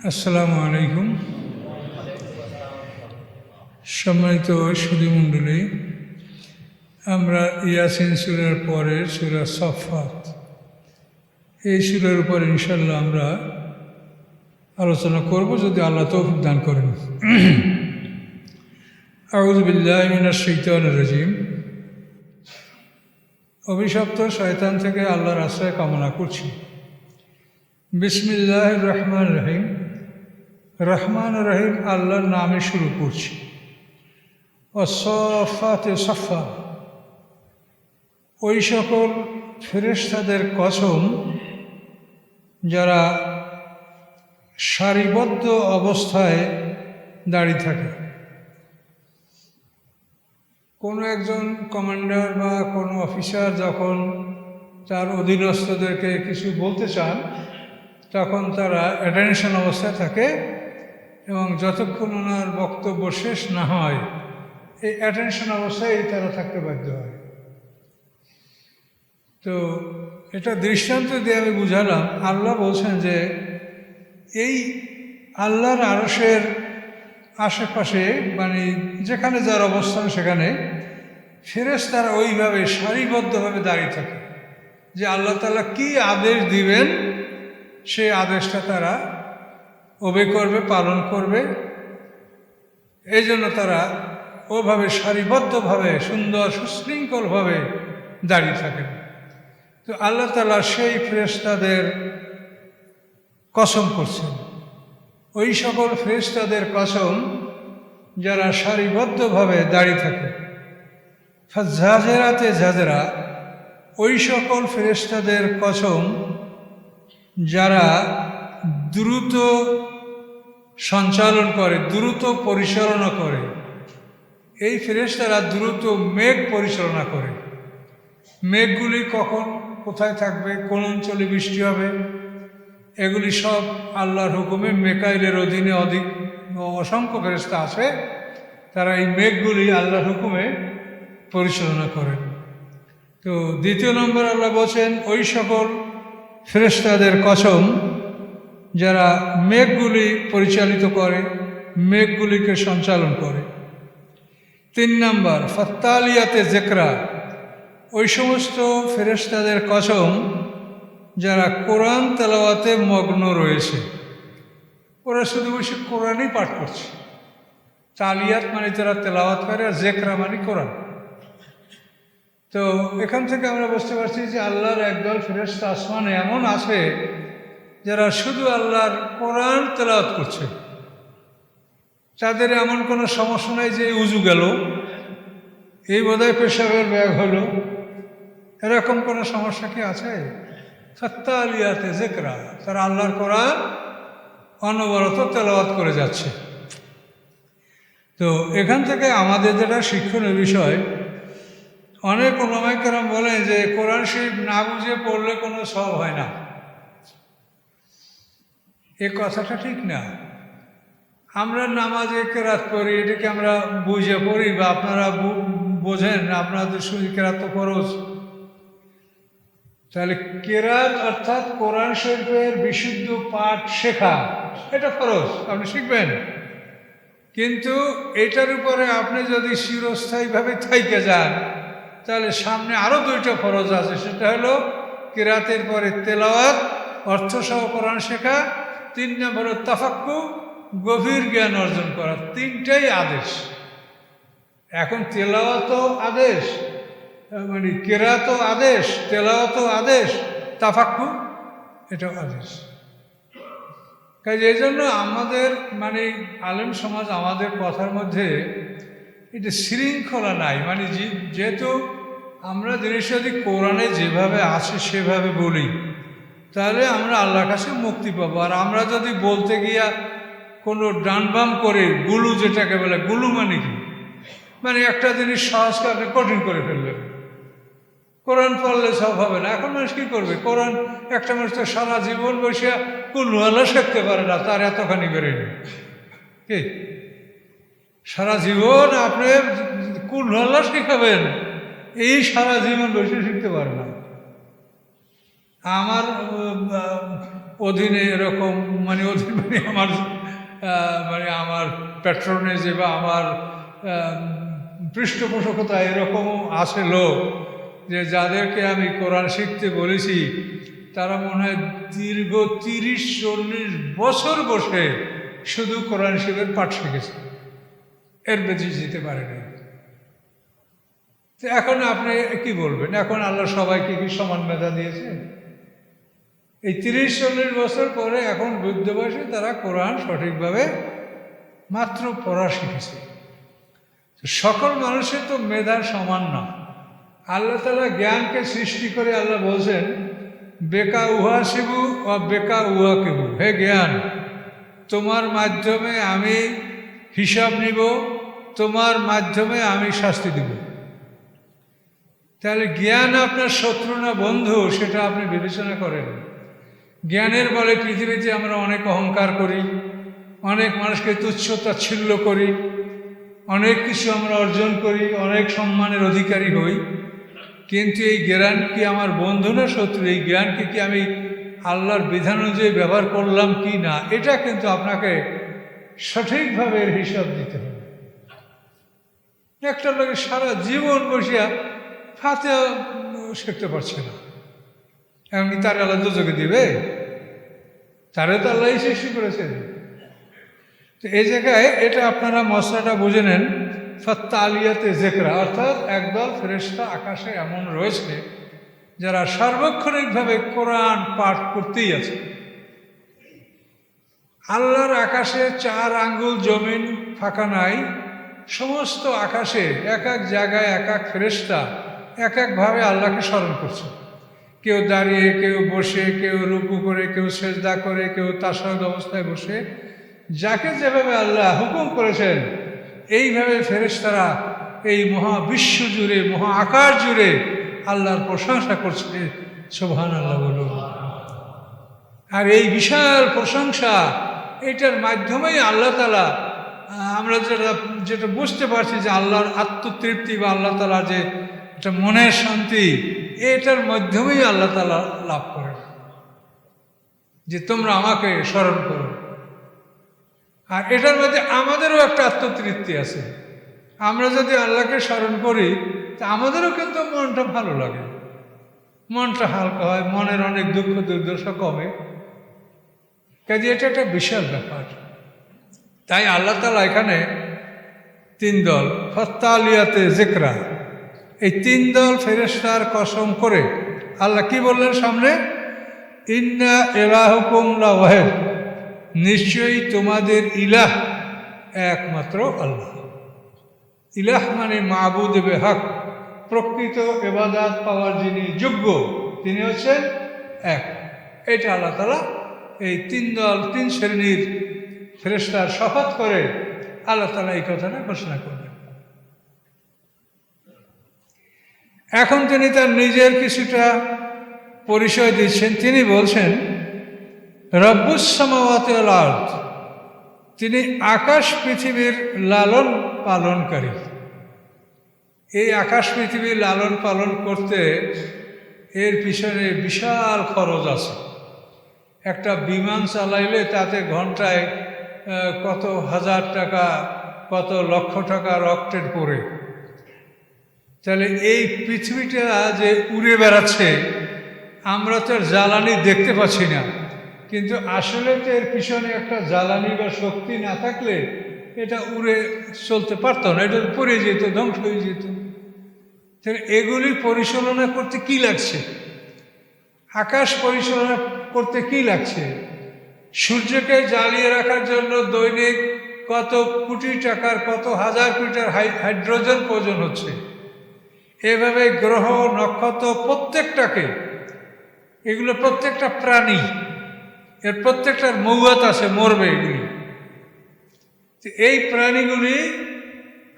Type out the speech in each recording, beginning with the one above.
আসসালামু আলাইকুম। সম্মানিত সুধীমণ্ডলী, আমরা ইয়াসিন সূরার পরের সূরা সফফাত, এই সূরার উপর ইনশাল্লাহ আমরা আলোচনা করব যদি আল্লাহ তৌফিক দান করেন। আউযু বিল্লাহি মিনাশ শাইতানির রাজিম। অভিশপ্ত শয়তান থেকে আল্লাহর আশ্রয় কামনা করছি। বিসমিল্লাহির রহমানির রহিম। রহমান রহিম আল্লাহর নামে শুরু করছি। ওয়াস-সাফফাতি সাফফা, ওই সকল ফেরেশতাদের কসম যারা সারিবদ্ধ অবস্থায় দাঁড়িয়ে থাকে। কোনো একজন কমান্ডার বা কোনো অফিসার যখন তার অধীনস্থদেরকে কিছু বলতে চান, তখন তারা অ্যাটেনশন অবস্থায় থাকে এবং যতক্ষণ ওনার বক্তব্য শেষ না হয় এই অ্যাটেনশন অবস্থায় তারা থাকতে বাধ্য হয়। তো এটা দৃষ্টান্ত দিয়ে আমি বুঝালাম, আল্লাহ বলছেন যে এই আল্লাহর আরশের আশেপাশে, মানে যেখানে যার অবস্থান সেখানে ফেরেশতারা ওইভাবে সারিবদ্ধভাবে দাঁড়িয়ে থাকে যে আল্লাহ তাআলা কী আদেশ দিবেন সেই আদেশটা তারা ওবে করবে, পালন করবে। এই জন্য তারা ওভাবে সারিবদ্ধভাবে সুন্দর সুশৃঙ্খলভাবে দাঁড়িয়ে থাকেন। তো আল্লাহ তাআলা সেই ফেরেশতাদের কসম করছেন, ওই সকল ফেরেশতাদের কসম যারা সারিবদ্ধভাবে দাঁড়িয়ে থাকে। ফাজ্জাজিরাতে জাজরা, ওই সকল ফেরেশতাদের কসম যারা দ্রুত সঞ্চালন করে, দ্রুত পরিচালনা করে। এই ফেরেশতারা দ্রুত মেঘ পরিচালনা করে। মেঘগুলি কখন কোথায় থাকবে, কোন অঞ্চলে বৃষ্টি হবে, এগুলি সব আল্লাহর হুকুমে মিকাইলের অধীনে অসংখ্য ফেরেশতা আছে, তারা এই মেঘগুলি আল্লাহর হুকুমে পরিচালনা করেন। তো দ্বিতীয় নম্বর আল্লাহ বলছেন ওই সকল ফেরেশতাদের কসম যারা মেঘগুলি পরিচালিত করে, মেঘগুলিকে সঞ্চালন করে। তিন নম্বর ফাত্তালিয়াতে যিকরা, ওই সমস্ত ফেরেশতাদের কসম যারা কোরআন তেলাওয়াতে মগ্ন রয়েছে। ওরা শুধু বসে কোরআনই পাঠ করছে। তালিয়াত মানে তারা তেলাওয়াত করে, আর যিকরা মানে কোরআন। তো এখান থেকে আমরা বুঝতে পারছি যে আল্লাহর একদল ফেরেশতা আসমানে এমন আছে যারা শুধু আল্লাহর কোরআন তেলাওয়াত করছে। তাদের এমন কোনো সমস্যা নাই যে উজু গেল, এই বোধহয় পেশাবের ব্যাগ হলো, এরকম কোনো সমস্যা কি আছে? ফাত্তালিয়াতে যিকরা, তারা আল্লাহর কোরআন অনবরত তেলাওয়াত করে যাচ্ছে। তো এখান থেকে আমাদের যেটা শিক্ষণীয় বিষয়, অনেক উলামায়ে কেরাম বলেন যে কোরআন শরীফ না বুঝে পড়লে কোনো সওয়াব হয় না। এ কথাটা ঠিক না। আমরা নামাজে কেরাত পড়ি, এটাকে আমরা বুঝে পড়ি বা আপনারা বোঝেন, আপনাদের শরীর কেরাত তো ফরজ। তাহলে কেরাত অর্থাৎ কোরআন শরীফের বিশুদ্ধ পাঠ শেখা, এটা ফরজ, আপনি শিখবেন। কিন্তু এটার উপরে আপনি যদি চিরস্থায়ীভাবে থাইকে যান, তাহলে সামনে আরও দুইটা ফরজ আছে। সেটা হলো কেরাতের পরে তেলাওয়াত, অর্থসহ কোরআন শেখা। তিন নম্বর হলো তাফাক্কুর, গভীর জ্ঞান অর্জন করা। তিনটাই আদেশ। এখন তেলাওয়াতও আদেশ, মানে কেরাতও আদেশ, তেলাওয়াতও আদেশ, তাফাক্কুর এটাও আদেশ। কাজে এই জন্য আমাদের মানে আলেম সমাজ, আমাদের কথার মধ্যে এটা শৃঙ্খলা নাই। মানে যেহেতু আমরা জিনিস যদি কোরআনে যেভাবে আছে সেভাবে বলি, তাহলে আমরা আল্লাহর কাছে মুক্তি পাবো। আর আমরা যদি বলতে গিয়া কোনো ডানবাম করে, গুলু যেটাকে বলে, গুলু মানে কি, মানে একটা জিনিস সহজকে আপনি কঠিন করে ফেললেন। কোরআন পড়লে সব হবে না। এখন মানুষ কী করবে? কোরআন একটা মানুষ তো সারা জীবন বসে কুলওয়ালা শিখতে পারে না, তার এতখানি বেরোয়নি কি? সারা জীবন আপনি কুলওয়ালা শিখাবেন, এই সারা জীবন বসে শিখতে পারে না। আমার অধীনে এরকম মানে অধীন মানে আমার প্যাট্রনেজে বা আমার পৃষ্ঠপোষকতা এরকমও আছে লোক যে যাদেরকে আমি কোরআন শিখতে বলেছি তারা মনে হয় দীর্ঘ 30-40 বছর বসে শুধু কোরআন শরীফের পাঠ শিখেছে, এর বেশি যেতে পারেনি। তো এখন আপনি কি বলবেন? এখন আল্লাহ সবাইকে কি সমান মেধা দিয়েছে? এই 30-40 বছর পরে এখন বৃদ্ধ বয়সে তারা কোরআন সঠিকভাবে মাত্র পড়া শিখেছে। সকল মানুষের তো মেধা সমান না। আল্লাহ তাআলা জ্ঞানকে সৃষ্টি করে আল্লাহ বলছেন বেকা উহা শিবু ও বেকা উহা কেবু, হে জ্ঞান তোমার মাধ্যমে আমি হিসাব নিব, তোমার মাধ্যমে আমি শাস্তি দিব। তাহলে জ্ঞান আপনার শত্রু না বন্ধু সেটা আপনি বিবেচনা করেন। জ্ঞানের বলে পৃথিবীতে আমরা অনেক অহংকার করি, অনেক মানুষকে তুচ্ছ তাচ্ছিল্য করি, অনেক কিছু আমরা অর্জন করি, অনেক সম্মানের অধিকারী হই, কিন্তু এই জ্ঞান কি আমার বন্ধু না শত্রু? এই জ্ঞানকে কি আমি আল্লাহর বিধান অনুযায়ী ব্যবহার করলাম কি না, এটা কিন্তু আপনাকে সঠিকভাবে এর হিসাব দিতে হবে। একটা লোকের সারা জীবন বসিয়া ফাতেহা শিখতে পারছে না, এমনকি তার আল্লাহ দোজখে দিবে? তারে তো আল্লাহ সৃষ্টি করেছেন। তো এই জায়গায় এটা আপনারা মশলাটা বুঝে নেন। ফাত্তা আলিয়াতে জেকরা, অর্থাৎ একদল ফেরেশতা আকাশে এমন রয়েছে যারা সার্বক্ষণিকভাবে কোরআন পাঠ করতেই আছে। আল্লাহর আকাশে 4 আঙ্গুল জমিন ফাঁকা নাই, সমস্ত আকাশে এক এক জায়গায় এক এক ফেরেশতা এক একভাবে আল্লাহকে স্মরণ করছে। কেউ দাঁড়িয়ে, কেউ বসে, কেউ রুকু করে, কেউ সেজদা করে, কেউ তাশাহুদ অবস্থায় বসে, যাকে যেভাবে আল্লাহ হুকুম করেছেন এইভাবে ফেরেশতারা এই মহাবিশ্ব জুড়ে, মহা আকাশ জুড়ে আল্লাহর প্রশংসা করছে। সুবহানাল্লাহ বলুন। আর এই বিশাল প্রশংসা এটার মাধ্যমেই আল্লাহ তাআলা, আমরা যেটা বুঝতে পারছি যে আল্লাহর আত্মতৃপ্তি বা আল্লাহ তাআলা যে একটা মনের শান্তি, এটার মাধ্যমেই আল্লাহ তাআলা লাভ করে যে তোমরা আমাকে স্মরণ করো। আর এটার মধ্যে আমাদেরও একটা আত্মতৃপ্তি আছে। আমরা যদি আল্লাহকে স্মরণ করি তা আমাদেরও কিন্তু মনটা ভালো লাগে, মনটা হালকা হয়, মনের অনেক দুঃখ দুর্দশা কমে। কাজে এটা একটা বিশাল ব্যাপার। তাই আল্লাহ তাআলা এখানে 3 দল ফাত্তালিয়াতে জিকরা, এই 3 দল ফেরেশতার কসম করে আল্লাহ কি বললেন সামনে? ইন্না ইলাহুকুম লাওয়াহিদ, নিশ্চয়ই তোমাদের ইলাহ একমাত্র আল্লাহ। ইলাহ মানে মাবুদ বেহক, প্রকৃত ইবাদত পাওয়ার যিনি যোগ্য তিনি হচ্ছেন এক। এটা আল্লাহ তাআলা এই 3 দল 3 শ্রেণীর ফেরেশতার শপথ করে আল্লাহ তাআলা এই কথাটা ঘোষণা করলেন। এখন তিনি তার নিজের কিছুটা পরিচয় দিচ্ছেন। তিনি বলছেন রব্বুস সামাওয়াতি ওয়াল আরদ, তিনি আকাশ পৃথিবীর লালন পালনকারী। এই আকাশ পৃথিবীর লালন পালন করতে এর পিছনে বিশাল খরচ আছে। একটা বিমান চালাইলে তাতে ঘন্টায় কত হাজার টাকা, কত লক্ষ টাকা রকেট পড়ে। তাহলে এই পৃথিবীটা যে উড়ে বেড়াচ্ছে, আমরা তো এর জ্বালানি দেখতে পাচ্ছি না, কিন্তু আসলে তো এর পিছনে একটা জ্বালানি বা শক্তি না থাকলে এটা উড়ে চলতে পারত না, এটা পড়ে যেত, ধ্বংস হয়ে যেত। তাহলে এগুলি পরিচালনা করতে কি লাগছে? আকাশ পরিচালনা করতে কি লাগছে? সূর্যকে জ্বালিয়ে রাখার জন্য দৈনিক কত কোটি টাকার, কত হাজার লিটার হাইড্রোজেন প্রয়োজন হচ্ছে। এভাবে গ্রহ নক্ষত্র প্রত্যেকটাকে, এগুলো প্রত্যেকটা প্রাণী, এর প্রত্যেকটার মৌয়াত আছে, মরবে এগুলি। এই প্রাণীগুলি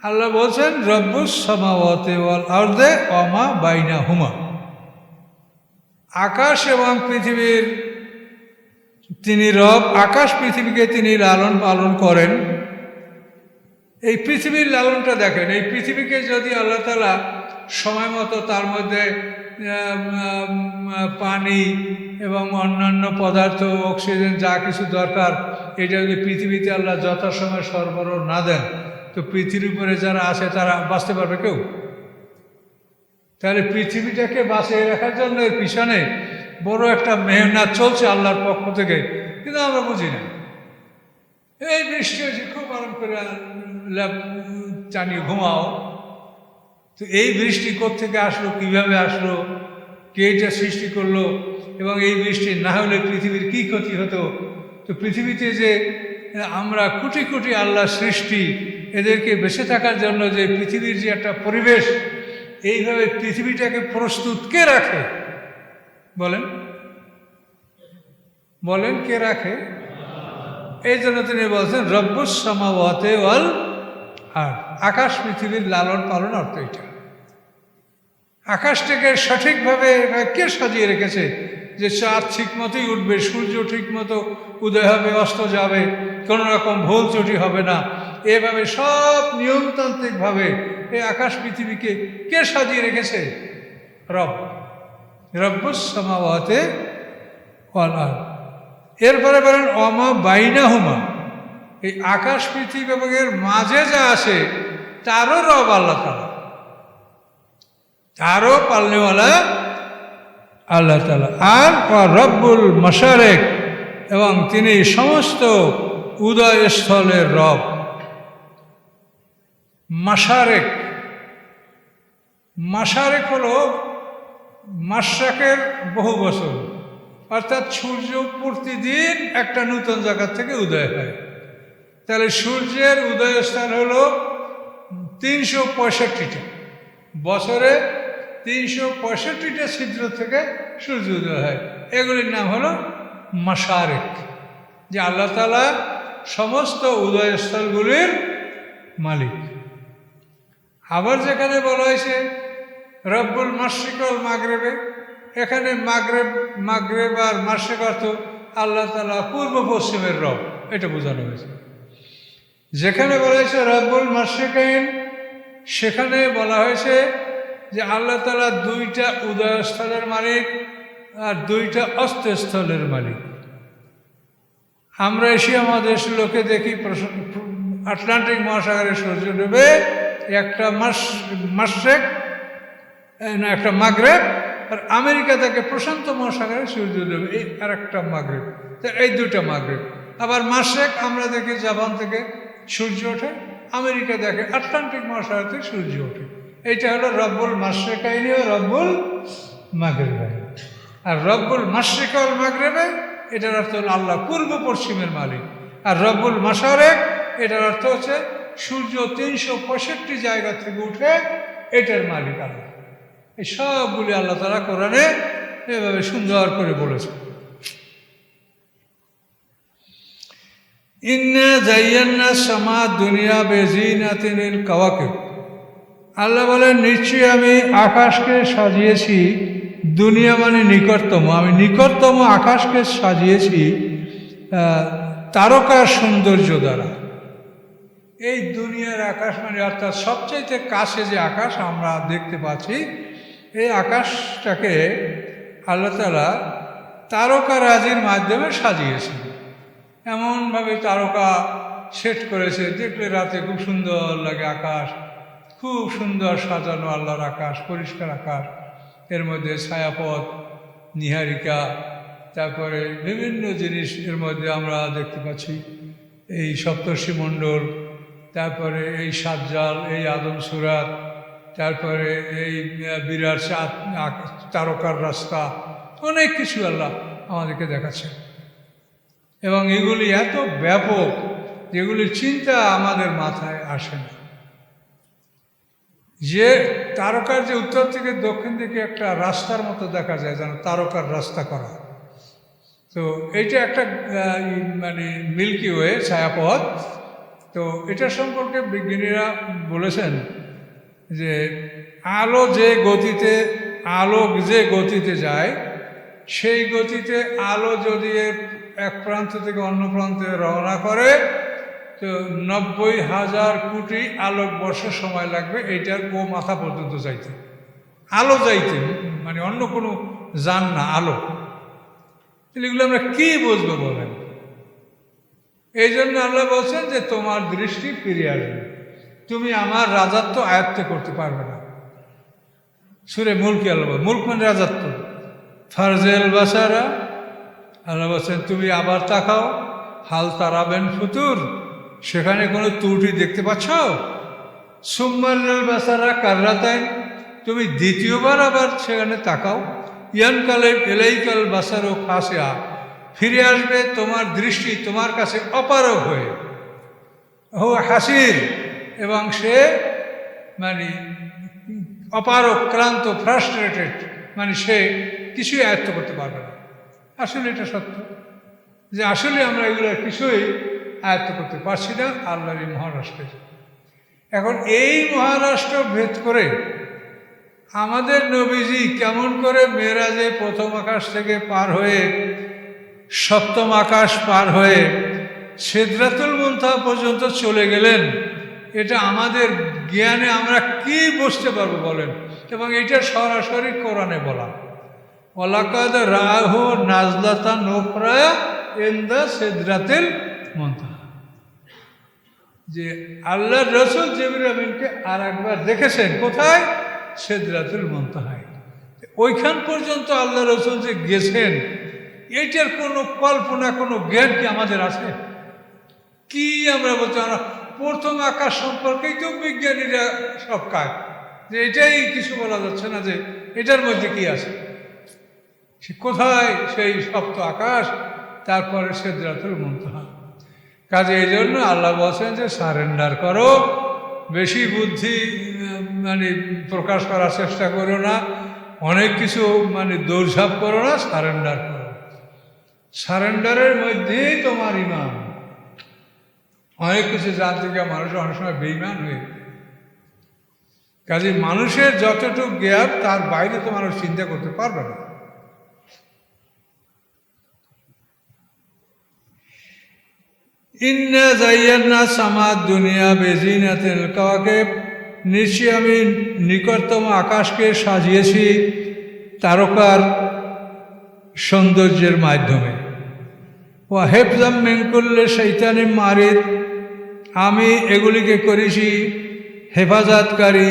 আল্লাহ বলছেন রব্বুস সামাওয়াতি ওয়াল আরদে ওয়া মা বাইনাহুমা, আকাশ এবং পৃথিবীর তিনি রব। আকাশ পৃথিবীকে তিনি লালন পালন করেন। এই পৃথিবীর লালনটা দেখেন, এই পৃথিবীকে যদি আল্লাহ তাআলা সময় মতো তার মধ্যে পানি এবং অন্যান্য পদার্থ, অক্সিজেন যা কিছু দরকার, এটা যদি পৃথিবীতে আল্লাহ যথাসময় সরবরাহ না দেন, তো পৃথিবীর উপরে যারা আছে তারা বাঁচতে পারবে কেউ? তাহলে পৃথিবীটাকে বাঁচিয়ে রাখার জন্য এর পিছনে বড় একটা মেহনত চলছে আল্লাহর পক্ষ থেকে, কিন্তু আমরা বুঝি না। এই বৃষ্টি হয়েছে, খুব আরাম করে টানিয়ে ঘুমাও। তো এই বৃষ্টি কোত্থেকে আসলো, কিভাবে আসলো, কে এটা সৃষ্টি করলো, এবং এই বৃষ্টি না হলে পৃথিবীর কি ক্ষতি হতো? তো পৃথিবীতে যে আমরা কোটি কোটি আল্লাহ সৃষ্টি, এদেরকে বেঁচে থাকার জন্য যে পৃথিবীর যে একটা পরিবেশ, এইভাবে পৃথিবীটাকে প্রস্তুত কে রাখে? বলেন বলেন, কে রাখে? এই জন্য তিনি বলছেন রব্বুস সামাওয়াতি ওয়াল আরদ। আকাশ পৃথিবীর লালন পালন অর্থ এটা। আকাশটাকে সঠিকভাবে কে সাজিয়ে রেখেছে যে চাঁদ ঠিক মতোই উঠবে, সূর্য ঠিক মতো উদয় হবে, অস্ত যাবে, কোনো রকম ভুল ত্রুটি হবে না। এভাবে সব নিয়মতান্ত্রিকভাবে এই আকাশ পৃথিবীকে কে সাজিয়ে রেখেছে? রব, রব্বুস সামাওয়াতি ওয়াল আরদ। এরপরে বলেন ওমা বাইনাহুমা, এই আকাশ পৃথিবী এবং এর মাঝে যা আছে তারও রব আল্লাহ তাআলা, তারও পালনেওয়ালা আল্লাহ তাআলা। আর রব্বুল মাশারিক, এবং তিনি সমস্ত উদয়স্থলের রব। মাশারিক, মাশারিক হলো মাশরাকের বহু বছর, অর্থাৎ সূর্য প্রতিদিন একটা নতুন জায়গা থেকে উদয় হয়। তাহলে সূর্যের উদয়স্থান হলো 365টা, বছরে 365টা ছিদ্র থেকে সূর্য উদয় হয়। এগুলির নাম হলো মাশারিক, যে আল্লাহ তাআলা সমস্ত উদয়স্থলগুলির মালিক। আবার যেখানে বলা হয়েছে রব্বুল মাশরিক ওয়াল মাগরিবে, এখানে মাগরেব আর মাশরিক অর্থ আল্লাহ তাআলা পূর্ব পশ্চিমের রব, এটা বোঝানো হয়েছে। যেখানে বলা হয়েছে রব্বুল মাশরিকাইন, সেখানে বলা হয়েছে যে আল্লাহ তাআলা দুইটা উদয়স্থলের মালিক আর দুইটা অস্তস্থলের মালিক। আমরা এশিয়া মহাদেশের লোকে দেখি আটলান্টিক মহাসাগরে সূর্য ডুবে, একটা মাশরিক না একটা মাগরেব, আর আমেরিকা থেকে প্রশান্ত মহাসাগরে সূর্য ডুবে, এই আর একটা মাগরেব। এই দুইটা মাগরেব। আবার মাশরিক আমরা দেখি জাপান থেকে সূর্য ওঠে, আমেরিকা দেখে আটলান্টিক মহাসাগর থেকে সূর্য ওঠে। এইটা হলো রব্বুল মাশরিকাইনি ও রব্বুল মাগরিবাইনি। আর রব্বুল মাশরিক ওয়াল মাগরিবে, এটার অর্থ হলো আল্লাহ পূর্ব পশ্চিমের মালিক। আর রব্বুল মাশারিক, এটার অর্থ হচ্ছে সূর্য 365 জায়গা থেকে উঠে এটার মালিক আল্লাহ। এই সবগুলি আল্লাহ তাআলা কোরআনে এভাবে সুন্দর করে বলেছে। ইন্না যায়্যানা সামা দুনিয়া বেজিনাতিনিল কাওয়াকিব, আল্লাহ বলেন নিশ্চয়ই আমি আকাশকে সাজিয়েছি, দুনিয়া মানে নিকটতম, আমি নিকটতম আকাশকে সাজিয়েছি তারকার সৌন্দর্য দ্বারা। এই দুনিয়ার আকাশ মানে অর্থাৎ সবচাইতে কাছে যে আকাশ আমরা দেখতে পাচ্ছি, এই আকাশটাকে আল্লাহ তাআলা তারকারাজির মাধ্যমে সাজিয়েছে। এমনভাবে তারকা সেট করেছে, দেখলে রাতে খুব সুন্দর লাগে আকাশ, খুব সুন্দর সাজানো আল্লাহর আকাশ, পরিষ্কার আকাশ। এর মধ্যে ছায়াপথ, নীহারিকা, তারপরে বিভিন্ন জিনিস এর মধ্যে আমরা দেখতে পাচ্ছি। এই সপ্তর্ষি মণ্ডল, তারপরে এই সাজ্জাল, এই আদম সুরাত, তারপরে এই বিরাট চাঁদ, তারকার রাস্তা, অনেক কিছু আল্লাহ আমাদেরকে দেখাচ্ছে। এবং এগুলি এত ব্যাপক যেগুলির চিন্তা আমাদের মাথায় আসে না। যে তারকার যে উত্তর থেকে দক্ষিণ দিকে একটা রাস্তার মতো দেখা যায়, যেন তারকার রাস্তা করা। তো এইটা একটা মানে মিল্কি ওয়ে, ছায়াপথ। তো এটা সম্পর্কে বিজ্ঞানীরা বলেছেন যে আলো যে গতিতে যায়, সেই গতিতে আলো যদি এক প্রান্ত থেকে অন্য প্রান্তে রওনা করে, তো 90,000 কোটি আলোকবর্ষ সময় লাগবে এইটার মাথা পর্যন্ত যাইতে, আলো যাইতে মানে অন্য কোনো যান না, আলো। তাহলে এগুলো আমরা কি বুঝবো বলেন? এই জন্য আল্লাহ বলছেন যে তোমার দৃষ্টি ফিরে আসবে, তুমি আমার রাজত্ব আয়ত্ত করতে পারবে না। সূরা মুলক আল্লাহ, মুলক মানে রাজত্ব। ফারজেল বাসারা, আল্লাহ বলছেন তুমি আবার তাকাও, হাল তারাবেন ফুতুর, সেখানে কোনো ত্রুটি দেখতে পাচ্ছ? সুম্মাল্লাল বাসারা কাররাতাইন, তুমি দ্বিতীয়বার আবার সেখানে তাকাও। ইয়ানকালে এলাইকাল বাসারও খাসিয়া, ফিরে আসবে তোমার দৃষ্টি তোমার কাছে অপারগ হয়ে, ও হাসির, এবং সে মানে অপারগ, ক্লান্ত, ফ্রাস্ট্রেটেড, মানে সে কিছুই আয়ত্ত করতে পারবে না। আসলে এটা সত্য যে আসলে আমরা এগুলো কিছুই আয়ত্ত করতে পারছি না আল্লাহর এই মহারাষ্ট্রে। এখন এই মহারাষ্ট্র ভেদ করে আমাদের নবীজি কেমন করে মেরাজে প্রথম আকাশ থেকে পার হয়ে সপ্তম আকাশ পার হয়ে সিদরাতুল মুনতাহা পর্যন্ত চলে গেলেন, এটা আমাদের জ্ঞানে আমরা কি বুঝতে পারবো বলেন? এবং এটা সরাসরি কোরআনে বলা, ওয়ালাকাদ রাহু নাজলাতান উখরা ইনদা সিদরাতিল মুনতাহা, যে আল্লাহর রাসূল জিবরিল আমিনকে আর একবার দেখেছেন কোথায়? সিদরাতুল মুনতাহায়। ওইখান পর্যন্ত আল্লাহ রাসূল যে গেছেন, এইটার কোনো কল্পনা, কোনো জ্ঞান কি আমাদের আছে? কি আমরা বলতে, আমরা প্রথম আকাশ সম্পর্কেই তো বিজ্ঞানীরা সব কাজ, যে এটাই কিছু বলা যাচ্ছে না যে এটার মধ্যে কি আছে, সে কোথায় সেই সপ্ত আকাশ, তারপরে সিদরাতুল মুনতাহা। কাজে এই জন্য আল্লাহ বলছেন যে সারেন্ডার করো, বেশি বুদ্ধি মানে প্রকাশ করার চেষ্টা করো না, অনেক কিছু মানে দৌড়ঝাঁপ করো না, সারেন্ডার করো। সারেন্ডারের মধ্যেই তোমার ইমান। অনেক কিছু জানতে গিয়ে মানুষ অনেক সময় বেঈমান হয়ে, কাজে মানুষের যতটুকু জ্ঞান তার বাইরে তো মানুষ চিন্তা করতে পারবে না। ইন্না যায়্যানা সামাদ দুনিয়া বেজিনাতিল কাওয়াকিব, নিশ্চয়ই আমি নিকটতম আকাশকে সাজিয়েছি তারকার সৌন্দর্যের মাধ্যমে। ওয়া হিফযাম মিন কুল্লি শাইতানিন মারিদ, আমি এগুলিকে করেছি হেফাজতকারী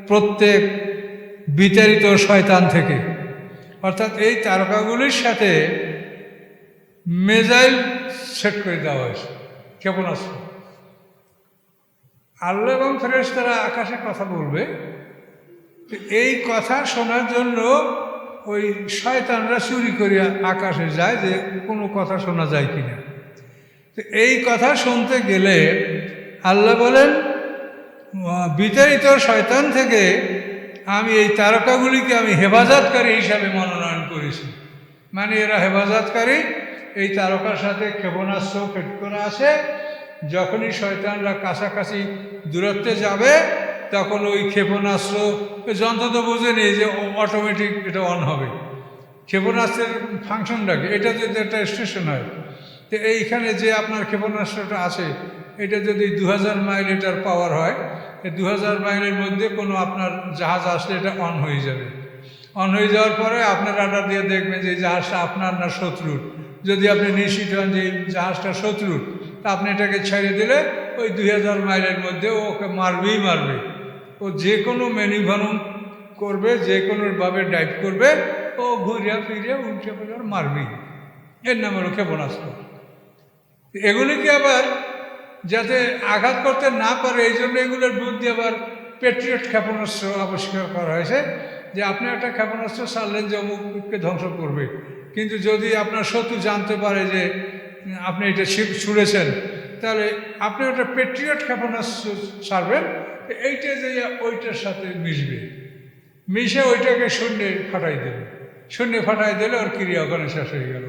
প্রত্যেক বিতাড়িত শয়তান থেকে। অর্থাৎ এই তারকাগুলির সাথে মিসাইল সেট করে দেওয়া হয়েছে, ক্ষেপণাস্ত্র। আল্লাহ এবং ফেরেশতারা আকাশে কথা বলবে, এই কথা শোনার জন্য ওই শয়তানরা চুরি করে আকাশে যায় যে কোনো কথা শোনা যায় কিনা। তো এই কথা শুনতে গেলে আল্লাহ বলেন বিতাড়িত শয়তান থেকে আমি এই তারকাগুলিকে আমি হেফাজতকারী হিসাবে মনোনয়ন করেছি। মানে এরা হেফাজতকারী, এই তারকার সাথে ক্ষেপণাস্ত্র ফিট করা আছে, যখনই শয়তানরা কাছাকাছি দূরত্বে যাবে তখন ওই ক্ষেপণাস্ত্র, যন্ত্র তো বোঝেনি যে অটোমেটিক এটা অন হবে। ক্ষেপণাস্ত্রের ফাংশনটাকে, এটা যদি একটা স্টেশন হয়, তো এইখানে যে আপনার ক্ষেপণাস্ত্রটা আছে এটা যদি 2000 মাইল এটার পাওয়ার হয়, এই 2000 মাইলের মধ্যে কোনো আপনার জাহাজ আসলে এটা অন হয়ে যাবে। অন হয়ে যাওয়ার পরে আপনার রাডার দিয়ে দেখবেন যে জাহাজটা আপনার না শত্রুর। যদি আপনি নিশ্চিত হন যে জাহাজটা শত্রুর, তা আপনি এটাকে ছেড়ে দিলে ওই 2000 মাইলের মধ্যে ওকে মারবেই মারবে। ও যে কোনো ম্যানিভার করবে, যে কোনোভাবে ডাইভ করবে, ও ঘুরিয়া ফিরিয়া উল্টে পড়ে মারবেই। এর নাম হলো ক্ষেপণাস্ত্র। এগুলিকে আবার যাতে আঘাত করতে না পারে এই জন্য এগুলোর বুদ্ধি আবার প্যাট্রিয়ট ক্ষেপণাস্ত্র আবিষ্কার করা হয়েছে, যে আপনি একটা ক্ষেপণাস্ত্র ছাড়লেন যে অমুককে ধ্বংস করবে, কিন্তু যদি আপনার শত্রু জানতে পারে যে আপনি এটা ছুঁড়েছেন, তাহলে আপনি ওটা প্যাট্রিয়ট ক্ষেপণাস্ত্র ছাড়বেন, এইটা যে ওইটার সাথে মিশবে, মিশে ওইটাকে শূন্যে ফাটাই দেবে। শূন্যে ফাটাই দিলে ওর ক্রিয়া ওখানে শেষ হয়ে গেল।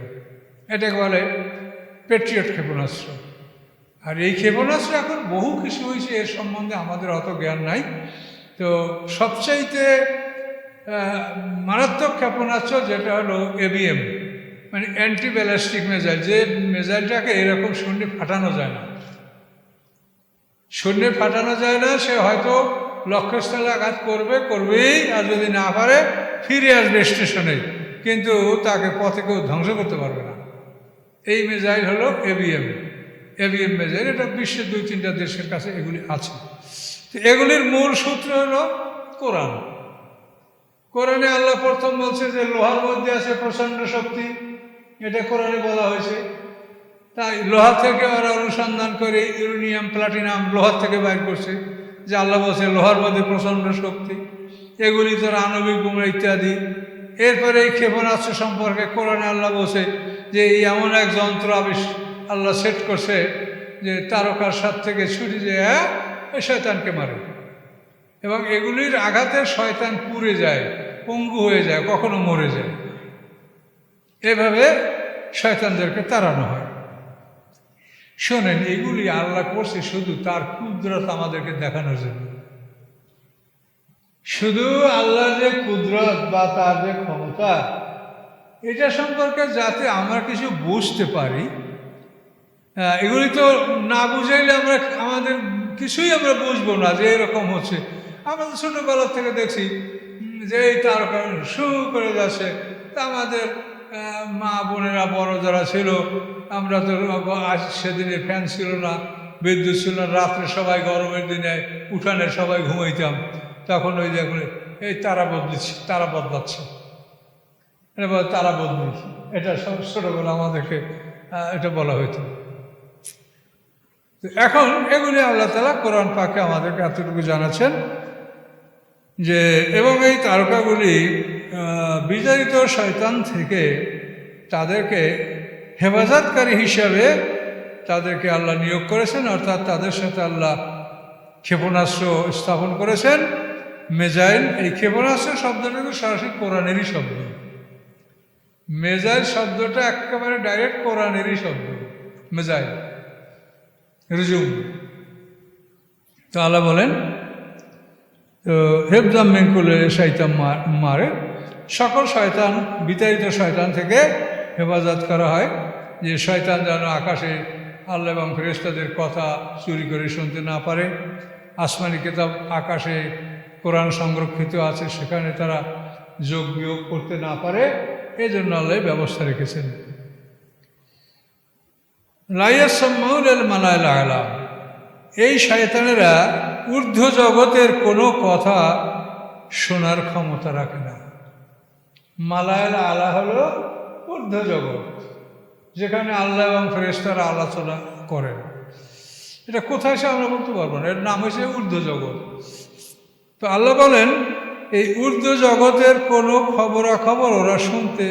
এটাকে বলে প্যাট্রিয়ট ক্ষেপণাস্ত্র। আর এই ক্ষেপণাস্ত্র এখন বহু কিছু হয়েছে, এর সম্বন্ধে আমাদের অত জ্ঞান নাই। তো সবচাইতে মারাত্মক ক্ষেপণাস্ত্র যেটা হলো ABM, মানে অ্যান্টি ব্যালিস্টিক মিসাইল, যে মিসাইলটাকে এরকম শূন্যে ফাটানো যায় না। শূন্যে ফাটানো যায় না, সে হয়তো লক্ষ্যস্থলে আঘাত করবেই, আর যদি না পারে ফিরে আসবে স্টেশনে, কিন্তু তাকে পথে কেউ ধ্বংস করতে পারবে না। এই মিসাইল হলো এবিএম মিসাইল। এটা বিশ্বের 2-3টা দেশের কাছে এগুলি আছে। তো এগুলির মূল সূত্র হলো কোরআন। কোরআনে আল্লাহ প্রথম বলছে যে লোহার মধ্যে আছে প্রচণ্ড শক্তি, এটা কোরআনে বলা হয়েছে। তাই লোহা থেকে ওরা অনুসন্ধান করে ইউরেনিয়াম, প্লাটিনাম লোহার থেকে বাইর করছে, যে আল্লাহ বলছে লোহার মধ্যে প্রচণ্ড শক্তি, এগুলি তোর আণবিক বোমা ইত্যাদি। এরপরে এই ক্ষেপণাস্ত্র সম্পর্কে কোরআনে আল্লাহ বলছে যে এই এমন এক যন্ত্র আল্লাহ সেট করছে যে তারকার সাথ থেকে ছুরি যে শয়তানকে মারে, এবং এগুলির আঘাতে শয়তান পুড়ে যায়, পঙ্গু হয়ে যায়, কখনো মরে যায়। এভাবে শয়তানদেরকে তাড়ানো হয়। শোনেন, এগুলি আল্লাহ করছে শুধু তার কুদরত আমাদেরকে দেখানোর জন্য। শুধু আল্লাহর যে কুদরত বা তার যে ক্ষমতা, এটা সম্পর্কে যাতে আমরা কিছু বুঝতে পারি। এগুলি তো না বুঝাইলে আমাদের কিছুই আমরা বুঝবো না যে এরকম হচ্ছে। আমরা তো ছোটোবেলার থেকে দেখছি যে এই তারকা শু করে যাচ্ছে। তা আমাদের মা বোনেরা বড় যারা ছিল, আমরা তো সেদিনে ফ্যান ছিল না, বিদ্যুৎ ছিল না, রাত্রে সবাই গরমের দিনে উঠানে সবাই ঘুমাইতাম। তখন ওই দেখুন এই তারা বদলাচ্ছে, তারা বদলেছে, এটা সব ছোটোবেলা আমাদেরকে এটা বলা হইতো। এখন এগুলি আল্লাহ তাআলা কোরআন পাকে আমাদেরকে এতটুকু জানাচ্ছেন যে, এবং এই তারকাগুলি বিতাড়িত শয়তান থেকে তাদেরকে হেফাজতকারী হিসাবে তাদেরকে আল্লাহ নিয়োগ করেছেন, অর্থাৎ তাদের সাথে আল্লাহ ক্ষেপণাস্ত্র স্থাপন করেছেন, মেজাইল। এই ক্ষেপণাস্ত্র শব্দটা তো সরাসরি কোরআনেরই শব্দ। মেজাইল শব্দটা একেবারে ডাইরেক্ট কোরআনেরই শব্দ, মেজাইল রুজুম। তো আল্লাহ বলেন, তো হেফজাম মিনকুল্লি শয়তান মারে, সকল শয়তান, বিতাড়িত শয়তান থেকে হেফাজত করা হয়, যে শয়তান যেন আকাশে আল্লাহ এবং ফেরেশতাদের কথা চুরি করে শুনতে না পারে। আসমানি কিতাব আকাশে কোরআন সংরক্ষিত আছে, সেখানে তারা যোগ বিয়োগ করতে না পারে, এই জন্য আল্লাহ ব্যবস্থা রেখেছেন। লাইয়াসমাউল মালাইল আলা, এই শয়তানেরা ঊর্ধ্ব জগতের কোনো কথা শোনার ক্ষমতা রাখে না। মালাইল আলা হলো ঊর্ধ্ব জগৎ, যেখানে আল্লাহ এবং ফেরেশতারা আলোচনা করেন। এটা কোথায় সে আমরা বলতে পারবো না, এর নাম হয়েছে ঊর্ধ্ব জগৎ। তো আল্লাহ বলেন, এই ঊর্ধ্ব জগতের কোনো খবরাখবর ওরা শুনতে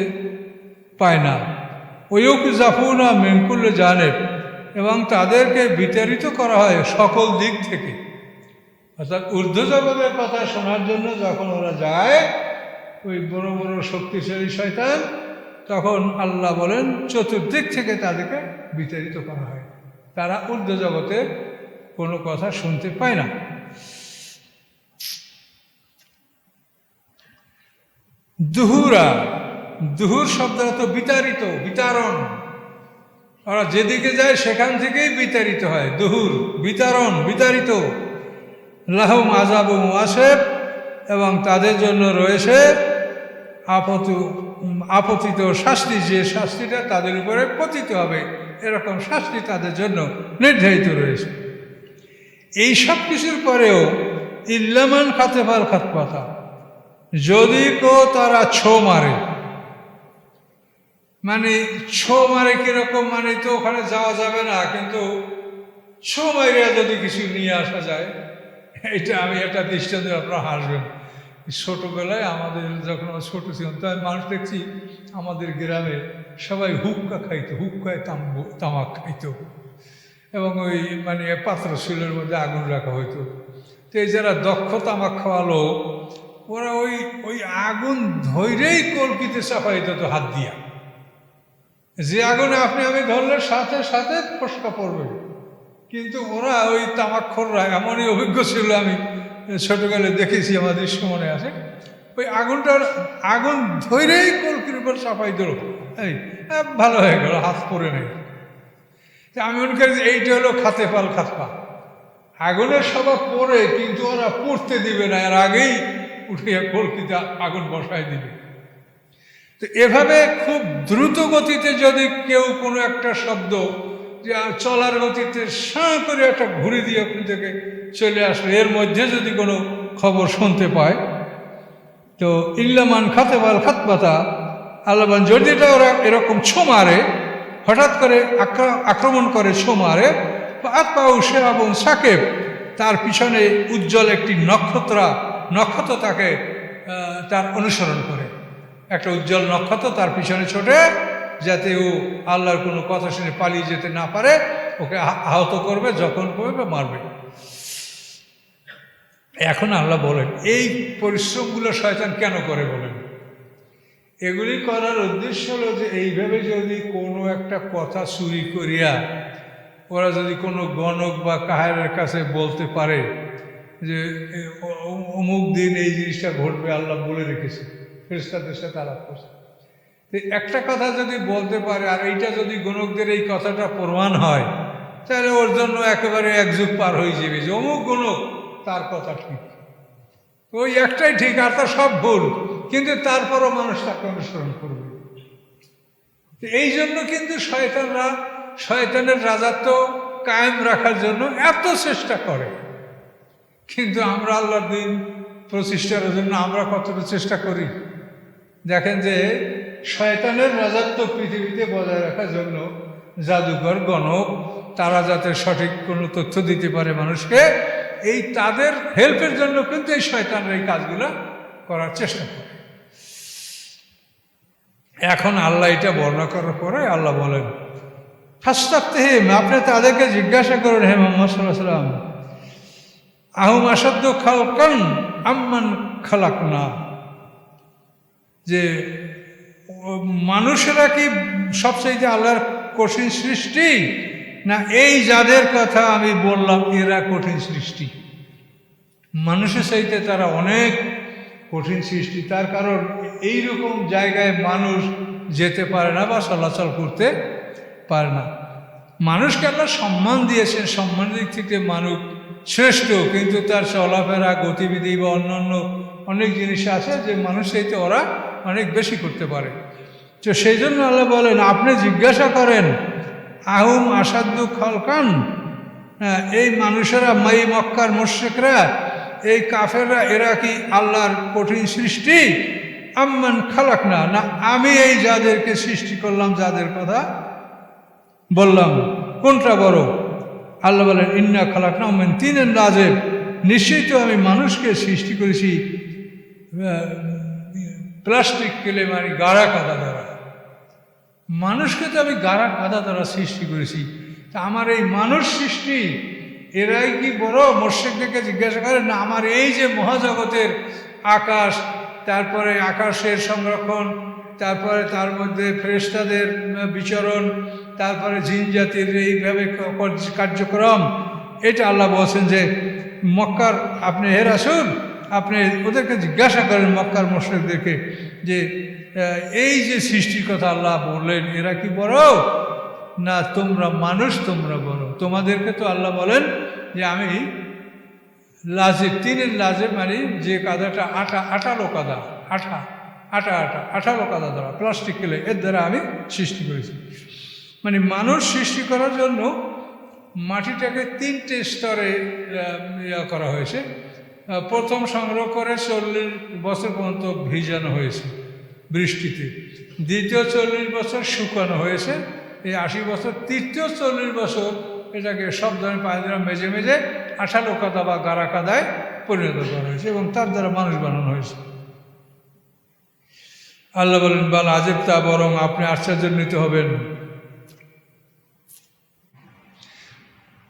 পায় না। ওয়ুক জাফুনা মিনকুল্লি জানেব, এবং তাদেরকে বিতাড়িত করা হয় সকল দিক থেকে। অর্থাৎ ঊর্ধ্ব জগতের কথা শোনার জন্য যখন ওরা যায়, ওই বড় বড় শক্তিশালী শয়তান, তখন আল্লাহ বলেন চতুর্দিক থেকে তাদেরকে বিতাড়িত করা হয়। তারা ঊর্ধ্ব জগতের কোনো কথা শুনতে পায় না। দুহুরা, দুহুর শব্দটা তো বিতাড়িত, বিতারণ। ওরা যেদিকে যায় সেখান থেকেই বিতাড়িত হয়। দুহুর, বিতারণ, বিতাড়িত। লাহুম আযাবুন ওয়াসিব, এবং তাদের জন্য রয়েছে আপতিত শাস্তি, যে শাস্তিটা তাদের উপরে পতিত হবে, এরকম শাস্তি তাদের জন্য নির্ধারিত রয়েছে। এই সব কিছুর পরেও ইল্লামান খাতেফাল খাতপাতা, যদি কেউ তারা ছো মারে, মানে ছো মারে কিরকম, মানে তো ওখানে যাওয়া যাবে না, কিন্তু ছো মারিয়া যদি কিছু নিয়ে আসা যায়, এটা আমি একটা দৃষ্টান্ত, আপনারা হাসবেন। ছোটোবেলায় আমাদের যখন আমরা ছোটো ছিলাম, তাই মানুষ দেখছি আমাদের গ্রামে সবাই হুক্কা খাইতো, হুক্কায় তামাক খাইতো, এবং ওই মানে পাত্র শিলের মধ্যে আগুন রাখা হইতো। তো এই যারা দক্ষ তামাক খাওয়ালো, ওরা ওই আগুন ধৈরেই কলকিতে চাপাই দিত হাত দিয়া, যে আগুনে আপনি আমি ধরলে সাথে সাথে ফসকা পড়বে। কিন্তু ওরা ওই তামাকখোররা এমনই অভিজ্ঞ ছিল, আমি ছোটকালে দেখেছি, আমাদের মনে আছে, ওই আগুন ধৈরেই কলকির উপর চাপাই দিল, এই ভালো হয়ে গেল, হাত পরে নেই। আমি মনে করি এইটা হলো খাতেফাল খাতপা, আগুনের সভা পড়ে, কিন্তু ওরা পড়তে দিবে না, এর আগেই উঠিয়া কলকিতে আগুন বসায় দিবে। তো এভাবে খুব দ্রুত গতিতে যদি কেউ কোনো একটা শব্দ যে চলার গতিতে সাঁ করে একটা ঘুরে দিয়ে ওখান থেকে চলে আসলো, এর মধ্যে যদি কোনো খবর শুনতে পায়, তো ইল্লামান খাতেবাল খাতবাতা আল্লাহবান যদি এটা ওরা এরকম ছো মারে, হঠাৎ করে আক্রমণ করে ছো মারে, আতপাউ শেহাবুন সাকেব, তার পিছনে উজ্জ্বল একটি নক্ষত্র তাকে তার অনুসরণ করে। একটা উজ্জ্বল নক্ষত্র তার পিছনে ছোটে, যাতে ও আল্লাহর কোনো কথা শুনে পালিয়ে যেতে না পারে, ওকে আহত করবে, জখম করবে বা মারবে। এখন আল্লাহ বলেন এই পরিশ্রমগুলো শয়তান কেন করে বলেন? এগুলি করার উদ্দেশ্য হলো যে এইভাবে যদি কোনো একটা কথা চুরি করিয়া ওরা যদি কোনো গণক বা কাহারের কাছে বলতে পারে যে অমুক দিন এই জিনিসটা ঘটবে, আল্লাহ বলে রেখেছে, ফেরেশতাদের সাথে আলাপ করছে, তো একটা কথা যদি বলতে পারে আর এইটা যদি গণকদের এই কথাটা প্রমাণ হয়, তাহলে ওর জন্য একেবারে এক যুগ পার হয়ে যাবে যে অমুক গণক তার কথা ঠিক, ওই একটাই ঠিক আর তার সব ভুল, কিন্তু তারপরও মানুষ তাকে অনুসরণ করবে। এই জন্য কিন্তু শয়তানের রাজত্ব কায়েম রাখার জন্য এত চেষ্টা করে। কিন্তু আমরা আল্লাহর দিন প্রতিষ্ঠার জন্য আমরা কতটা চেষ্টা করি? দেখেন যে শয়তানের রাজত্ব পৃথিবীতে বজায় রাখার জন্য জাদুঘর গণক তারা যাতে সঠিক কোনো তথ্য দিতে পারে মানুষকে, এই তাদের হেল্পের জন্য কিন্তু এই শয়তানের এই কাজগুলো করার চেষ্টা করে। এখন আল্লাহ এটা বর্ণনা করার পরে আল্লাহ বলেন ফাস্তাফতিহিম, আপনি তাদেরকে জিজ্ঞাসা করুন হে মুহাম্মদ সাল্লাল্লাহু আলাইহি ওয়াসাল্লাম, আহুম আসাদ্দু খালকান আম্মান খালাকনা, যে মানুষেরা কি সবচেয়ে আল্লাহর কঠিন সৃষ্টি, না এই যাদের কথা আমি বললাম এরা কঠিন সৃষ্টি? মানুষের চাইতে তারা অনেক কঠিন সৃষ্টি। তার কারণ এইরকম জায়গায় মানুষ যেতে পারে না বা চলাচল করতে পারে না। মানুষকে আল্লাহ সম্মান দিয়েছেন, সম্মানের দিক থেকে মানুষ শ্রেষ্ঠ, কিন্তু তার চলাফেরা গতিবিধি বা অন্যান্য অনেক জিনিস আছে যে মানুষ চাইতে ওরা অনেক বেশি করতে পারে। তো সেই জন্য আল্লাহ বলেন আপনি জিজ্ঞাসা করেন আহুম আসাদ্দু খালকান, এই মানুষেরা মাই মক্কার মুশরিকরা, এই কাফেররা এরা কি আল্লাহর কঠিন সৃষ্টি, আম্মান খালাকনা, না আমি এই যাদেরকে সৃষ্টি করলাম যাদের কথা বললাম কোনটা বড়? আল্লাহ বলেন ইন্না খালাকনা মিন তিনিন লাজেব, নিশ্চয়ই তো আমি মানুষকে সৃষ্টি করেছি প্লাস্টিক কেলে মানে গাড়া কাদা দ্বারা। মানুষকে তো আমি গাড়া কাদা দ্বারা সৃষ্টি করেছি, তা আমার এই মানুষ সৃষ্টি এরাই কি বড়? মুশরিকদেরকে জিজ্ঞাসা করেন না আমার এই যে মহাজগতের আকাশ, তারপরে আকাশের সংরক্ষণ, তারপরে তার মধ্যে ফেরেশতাদের বিচরণ, তারপরে জিন জাতির এইভাবে কার্যক্রম, এটা আল্লাহ বলছেন যে মক্কার আপনি হে রাসূল আপনি ওদেরকে জিজ্ঞাসা করেন মক্কার মুশরিকদেরকে যে এই যে সৃষ্টির কথা আল্লাহ বললেন এরা কি বড়, না তোমরা মানুষ তোমরা বড়? তোমাদেরকে তো আল্লাহ বলেন যে আমি লাজেব, তিনের লাজেব মানে যে কাদাটা আঠালো কাদা, আঠালো কাদা দ্বারা প্লাস্টিক কেলে এর দ্বারা আমি সৃষ্টি করেছি। মানে মানুষ সৃষ্টি করার জন্য মাটিটাকে 3টে স্তরে করা হয়েছে। প্রথম সংগ্রহ করে 40 বছর পর্যন্ত ভিজানো হয়েছে বৃষ্টিতে, দ্বিতীয় 40 বছর শুকানো হয়েছে, এই 80 বছর, তৃতীয় 40 বছর এটাকে সব ধরনের পানি দ্বারা মেজে মেজে আঠালো কাদা বা গাড়া কাদায় পরিণত করা হয়েছে এবং তার দ্বারা মানুষ বানানো হয়েছে। আল্লাহ বলেন বাল আজেব, তা বরং আপনি আশ্চর্যান্বিত হবেন,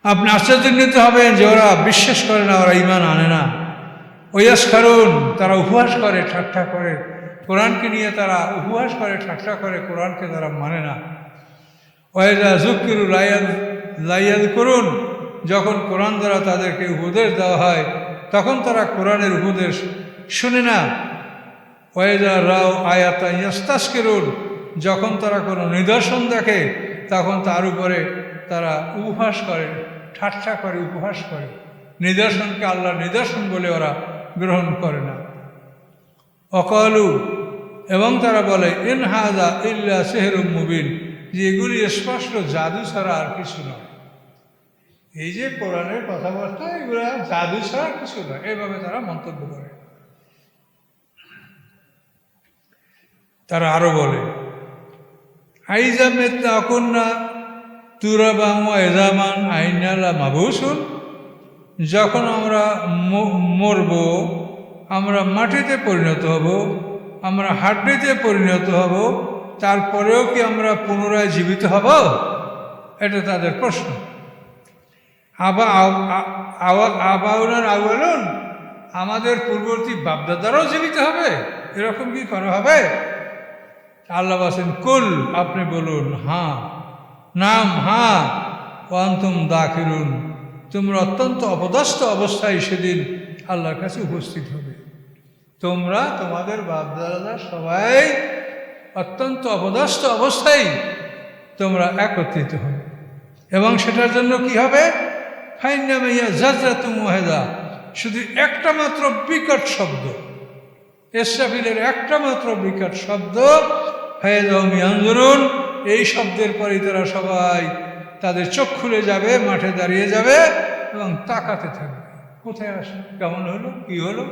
আপনি আশ্চর্যান্বিত হবেন যে ওরা বিশ্বাস করে না, ওরা ঈমান আনে না। ওয়াসখারুন, তারা উপহাস করে, ঠাট্টা করে, কোরআনকে নিয়ে তারা উপহাস করে, ঠাট্টা করে, কোরআনকে তারা মানে না। ওয়াইজা যুক্কিরু লাইয়াদ করুন, যখন কোরআন দ্বারা তাদেরকে উপদেশ দেওয়া হয় তখন তারা কোরআনের উপদেশ শুনে না। ওয়াইজা রাও আয়াতা ইয়াস্তাসকিরুন, যখন তারা কোনো নিদর্শন দেখে তখন তার উপরে তারা উপহাস করে, ঠাট্টা করে, উপহাস করে। নিদর্শনকে আল্লাহর নিদর্শন বলে ওরা গ্রহণ করে না। অকালু, এবং তারা বলে ইন হাযা ইল্লা সিহরুম মুবিন, যে এগুলি স্পষ্ট জাদু ছাড়া আর কিছু নয়। এই যে কোরআনের কথাবার্তা, এগুলা জাদু ছাড়া কিছু নয়, এভাবে তারা মন্তব্য করে। তারা আরো বলে আইজা মেত্তা অকন্যা তুরাবাম এজামান আইনালা মাবুসুন, যখন আমরা মরব, আমরা মাটিতে পরিণত হব, আমরা হাড্ডিতে পরিণত হব, তারপরেও কি আমরা পুনরায় জীবিত হব? এটা তাদের প্রশ্ন। আবাউনার আউয়ালুন, আমাদের পূর্ববর্তী বাপদাদারাও জীবিত হবে, এরকম কি করা হবে? আল্লাহ বলেন কুল, আপনি বলুন হ্যাঁ, নাম হ্যাঁ, ওয়ান্তুম দাখিলুন, তোমরা অত্যন্ত অপদস্থ অবস্থায় সেদিন আল্লাহর কাছে উপস্থিত হবে। তোমরা তোমাদের বাপদাদা সবাই অত্যন্ত অপদস্থ অবস্থায় তোমরা একত্রিত হবে, এবং সেটার জন্য কি হবে? ফাইন্নামাইয়া জাজরাতুম ওয়াহিদা, শুধু একটা মাত্র বিকট শব্দ, ইসরাফিলের একটা মাত্র বিকট শব্দ, ফায়াদহুম ইয়ানজুরুন, এই শব্দের পরেই তারা সবাই তাদের চোখ খুলে যাবে, মাঠে দাঁড়িয়ে যাবে এবং তাকাতে থাকবে। কোথায় আসলো, কেমন হলো, কি হলো,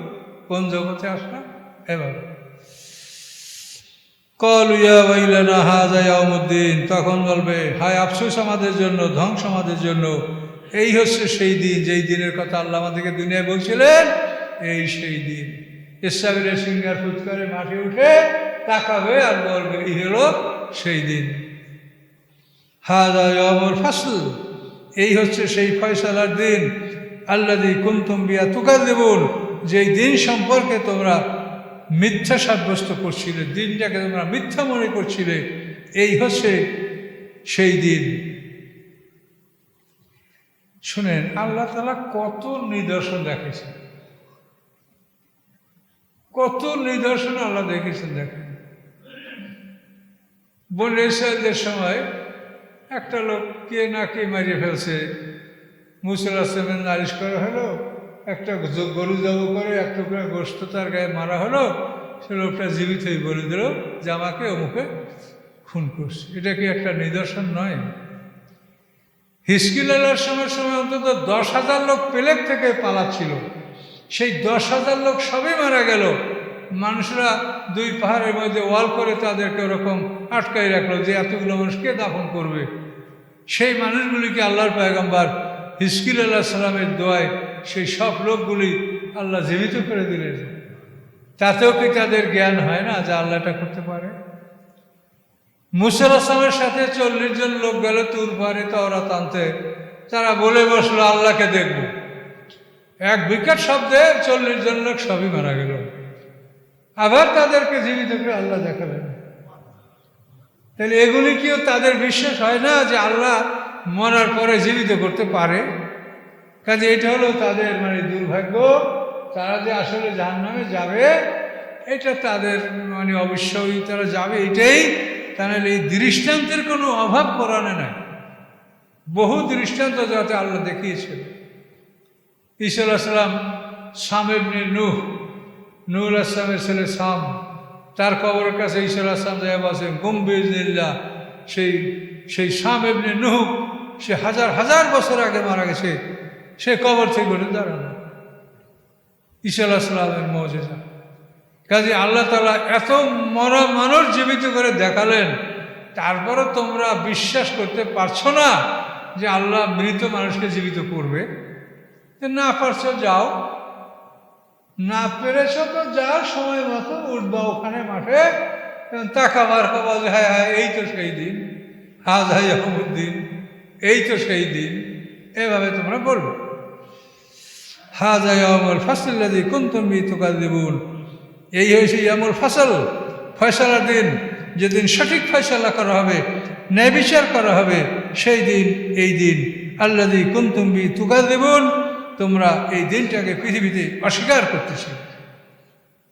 কোন জগতে আসলাম? এবার ক্বালু ইয়া ওয়াইলানা হাযা ইয়াউমুদ্দিন, তখন বলবে হায় আফসোস আমাদের জন্য, ধ্বংস আমাদের জন্য। এই হচ্ছে সেই দিন, যেই দিনের কথা আল্লাহ আমাদেরকে দুনিয়ায় বলছিলেন, এই সেই দিন। ইসরাফিলের সিংহার ফুৎকারে মাঠে উঠে তাকাবে আর বলবে এই হলো সেই দিন। হাযা ইয়াউমুল ফাসল, এই হচ্ছে সেই ফয়সালার দিন। আল্লাযী কুনতুম বিহি তুকাযযিবুন, যেই দিন সম্পর্কে তোমরা মিথ্যা সাব্যস্ত করছিলে, দিনটাকে তোমরা মিথ্যা মনে করছিলে, এই হচ্ছে সেই দিন। শুনেন, আল্লাহ তাআলা কত নিদর্শন দেখেছেন, কত নিদর্শন আল্লাহ দেখেছেন। দেখেন, বনে ইসরাঈলের সময় একটা লোক কে না কে মারিয়ে ফেলছে, মুসা আলাইহিস সালামের নালিশ করা হলো, একটা গরু জবাই করে এক টুকরা গোশত তার গায়ে মারা হলো, সে লোকটা জীবিত হয়ে বলে দিল যে আমাকে অমুকে খুন করছে। এটা কি একটা নিদর্শন নয়? হিজকিল আলাইহিস সালামের সময় অন্তত 10,000 লোক পেলেক থেকে পালাচ্ছিল, সেই 10,000 লোক সবই মারা গেল। মানুষরা দুই পাহাড়ের মধ্যে ওয়াল করে তাদেরকে ওরকম আটকাই রাখলো যে এতগুলো মানুষকে দাফন করবে। সেই মানুষগুলিকে আল্লাহর পয়গম্বর হিজকিল আলাইহিস সালামের দোয়ায় সেই সব লোকগুলি আল্লাহ জীবিত করে দিলেন। তাতেও কি তাদের জ্ঞান হয় না যে আল্লাহ এটা করতে পারে? মুসা আলাইহিস সালামের সাথে 40 জন লোক গেল তুর পাহাড়ে তাওরাত আনতে, তারা বলে বসলো আল্লাহকে দেখব। এক বিকট শব্দে 40 জন লোক সবই মারা গেল। আবার তাদেরকে জীবিত করে আল্লাহ দেখালেন। তাহলে এগুলি কেউ তাদের বিশ্বাস হয় না যে আল্লাহ মরার পরে জীবিত করতে পারে? কাজে এটা হলো তাদের দুর্ভাগ্য। তারা যে আসলে জাহান্নামে যাবে এটা তাদের অবশ্যই তারা যাবে, এটাই। তাহলে এই দৃষ্টান্তের কোনো অভাব কোরআনে নাই। বহু দৃষ্টান্ত যাতে আল্লাহ দেখিয়েছিল। ঈসা আলাইহিস সালাম, শাম ইবনে নূহ আলাইহিস সালামের ছেলে শাম, তার কবরের কাছে ঈসা আলাইহিস সালাম যায় বসেন গম্ভীরিল্লাহ। সেই শাম ইবনে নূহ, সে হাজার হাজার বছর আগে মারা গেছে, সে কবর থেকে উঠে দাঁড়ানো। ঈসা আলাইহিস সালামের মুজিজা। কাজে আল্লাহ তাআলা এত মরা মানুষ জীবিত করে দেখালেন, তারপরও তোমরা বিশ্বাস করতে পারছো না যে আল্লাহ মৃত মানুষকে জীবিত করবে? না পারছো যাও, না পেরেছ তো যাও, সময় মতো উঠবা ওখানে মাঠে, তাকাবার হবা যে হ্যাঁ হ্যাঁ এই তো সেই দিন, হাযা ইয়াউমুদ্দিন, এই তো সেই দিন, এভাবে তোমরা বলবে। হাযা ইয়াউমুল ফাসলিল্লাযী কুনতুম বিহি তুকাযযিবুন, এই হয়েছে ইয়ামুল ফাসল, ফয়সালার দিন, যেদিন সঠিক ফয়সালা করা হবে, ন্যায় বিচার করা হবে, সেই দিন এই দিন। আল্লাযী কুনতুম বিহি তুকাযযিবুন, তোমরা এই দিনটাকে পৃথিবীতে অস্বীকার করতেছিলে।